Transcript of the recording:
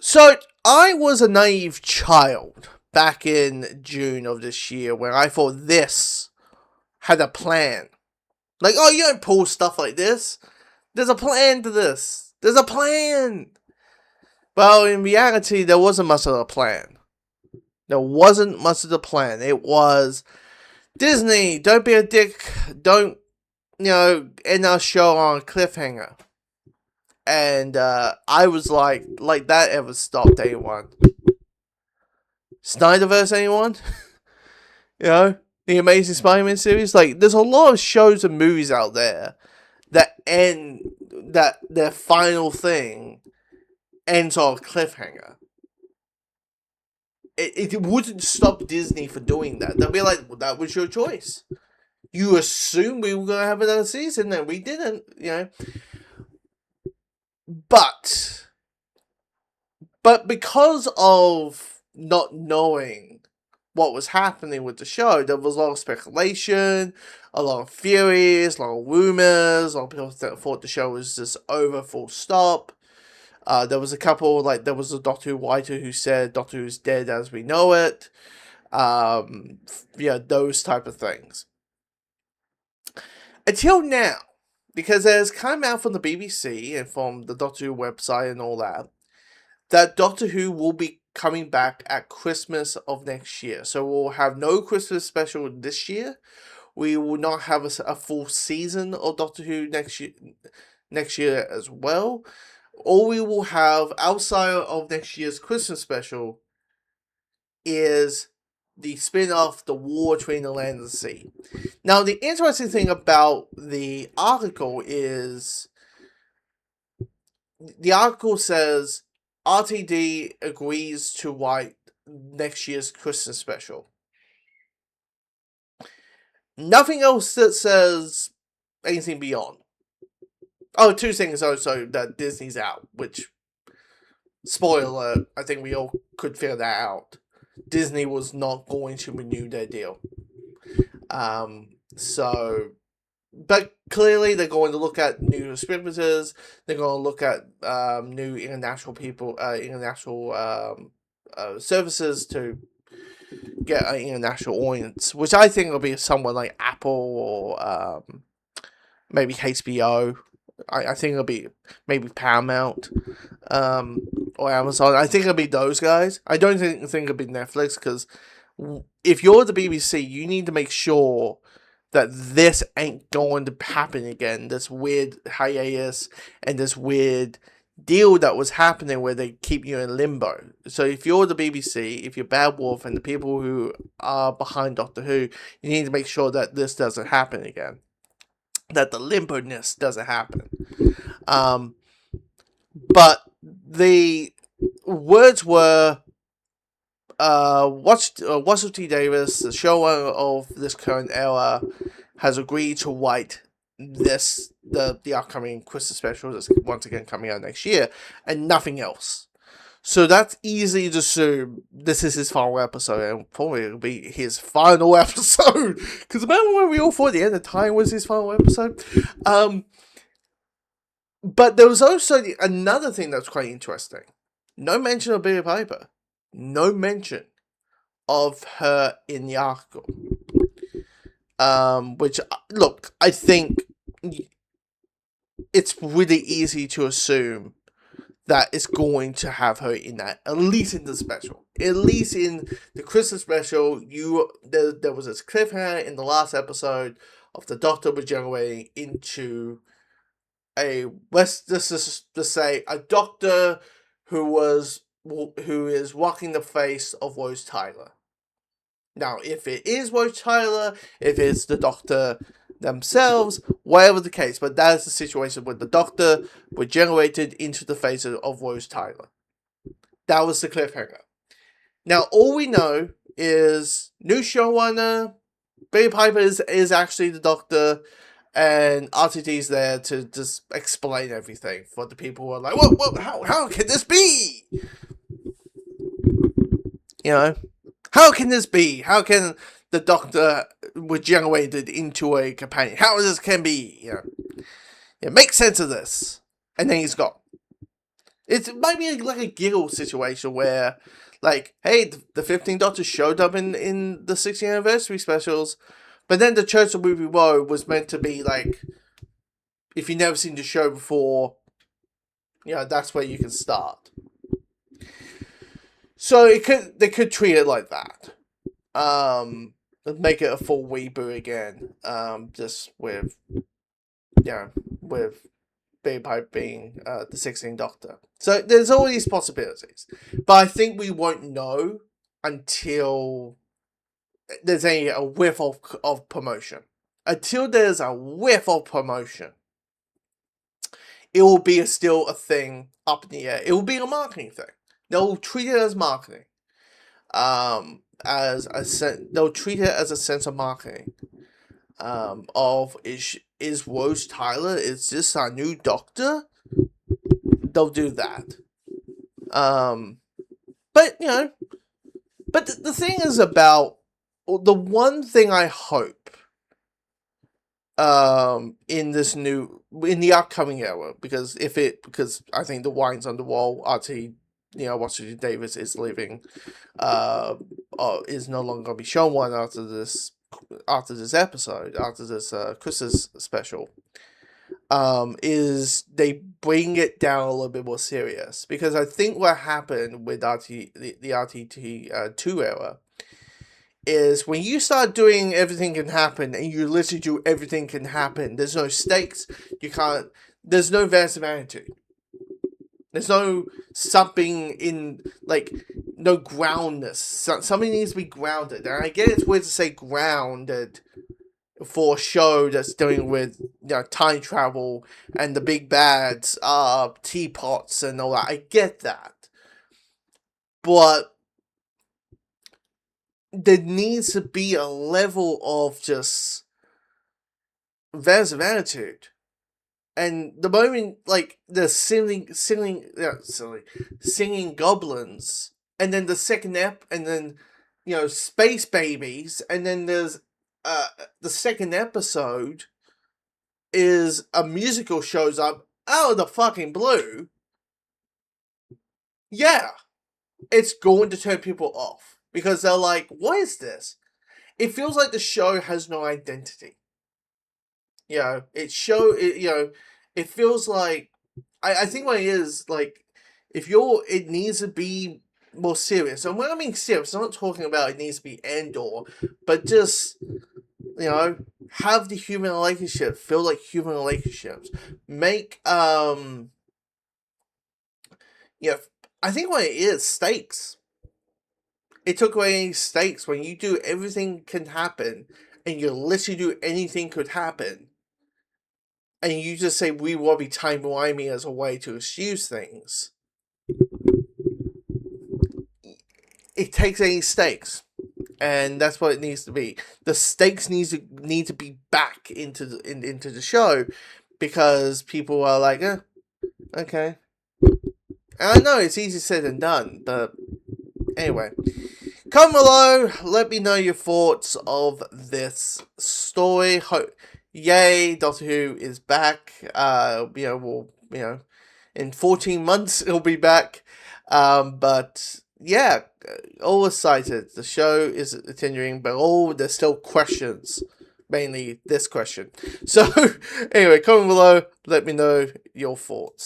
So, I was a naive child back in June of this year when I thought this had a plan. Like, oh, you don't pull stuff like this. There's a plan to this. There's a plan. Well, in reality, there wasn't much of a plan. There wasn't much of a plan. It was, Disney, don't be a dick. Don't, end our show on a cliffhanger. And I was like that ever stopped anyone? Snyderverse, anyone? The Amazing Spider-Man series. Like, there's a lot of shows and movies out there that end, that their final thing ends on a cliffhanger. It wouldn't stop Disney for doing that. They'll be like, well, that was your choice. You assumed we were going to have another season, and we didn't, But because of not knowing what was happening with the show, there was a lot of speculation, a lot of theories, a lot of rumors. A lot of people thought the show was just over, full stop. There was a couple, there was a Doctor Who writer who said Doctor Who's dead as we know it. Those type of things. Until now, because there's come out from the BBC and from the Doctor Who website and all that Doctor Who will be coming back at Christmas of next year. So we'll have no Christmas special this year. We will not have a full season of Doctor Who next year as well. All we will have outside of next year's Christmas special is the spin-off, The War Between the Land and the Sea. Now, the interesting thing about the article is, the article says RTD agrees to write next year's Christmas special. Nothing else that says anything beyond. Oh, two things also, that Disney's out, which, spoiler, I think we all could figure that out. Disney was not going to renew their deal. But clearly they're going to look at new distributors. They're going to look at new international services to get an international audience, which I think will be someone like Apple or maybe HBO. I think it'll be maybe Paramount or Amazon. I think it'll be those guys. I don't think it'll be Netflix, because if you're the BBC, you need to make sure that this ain't going to happen again. This weird hiatus and this weird deal that was happening where they keep you in limbo. So if you're the BBC, if you're Bad Wolf and the people who are behind Doctor Who, you need to make sure that this doesn't happen again. That the limbo-ness doesn't happen. But the words were, Russell T Davies, the showrunner of this current era, has agreed to write the upcoming Christmas special that's once again coming out next year, and nothing else. So that's easy to assume this is his final episode, and probably it'll be his final episode. Because remember when we all thought the end of time was his final episode? But there was also another thing that's quite interesting. No mention of Billie Piper. No mention of her in the article. Which, look, I think it's really easy to assume that it's going to have her in that, at least in the special. At least in the Christmas special, there was this cliffhanger in the last episode of the Doctor regenerating into let's just say, a Doctor who is walking the face of Rose Tyler. Now, if it is Rose Tyler, if it's the Doctor themselves, whatever the case, but that is the situation where the Doctor regenerated into the face of Rose Tyler. That was the cliffhanger. Now, all we know is new showrunner, Billie Piper is actually the Doctor, and RTD's there to just explain everything for the people who are like, how can this be? How can this be? How can the Doctor regenerated into a companion? How can be? Make sense of this. And then he's gone. It might be like a giggle situation where, like, hey, the 15th Doctor showed up in the 60th anniversary specials, but then the Church of Movie Woe was meant to be like, if you've never seen the show before, that's where you can start. So they could treat it like that. Make it a full reboot again. Just with Billy Pipe being the 16th Doctor. So there's all these possibilities. But I think we won't know until there's a whiff of promotion. Until there's a whiff of promotion, it will be still a thing up in the air. It will be a marketing thing. They'll treat it as marketing. They'll treat it as a sense of marketing. Is Rose Tyler, is this our new Doctor? They'll do that. But the thing is about, the one thing I hope in the upcoming era, because I think the wine's on the wall. Washington Davis is leaving, is no longer going to be shown one after this episode, after this Christmas special, is they bring it down a little bit more serious. Because I think what happened with the RTT2 era is when you start doing everything can happen, and you literally do everything can happen, there's no stakes, there's no versatility. There's no something in, like, no groundness. Something needs to be grounded. And I get it's weird to say grounded for a show that's dealing with, time travel and the big bads, teapots and all that. I get that. But there needs to be a level of just attitude. And the moment, like, the singing goblins, and then the second and then, space babies, and then there's, the second episode is a musical shows up out of the fucking blue. Yeah, it's going to turn people off. Because they're like, what is this? It feels like the show has no identity. It feels like, I think what it is, like, it needs to be more serious. And when I mean serious, I'm not talking about it needs to be Andor, but just, have the human relationship feel like human relationships. Make, I think what it is, stakes. It took away any stakes when you do everything can happen, and you literally do anything could happen. And you just say, we will be time-wimey as a way to excuse things. It takes any stakes. And that's what it needs to be. The stakes need to be back into the show. Because people are like, okay. And I know it's easier said than done. But anyway. Comment below. Let me know your thoughts of this story. Yay, Doctor Who is back. In 14 months it'll be back. But yeah, all excited. The show is continuing, but there's still questions. Mainly this question. So anyway, comment below. Let me know your thoughts.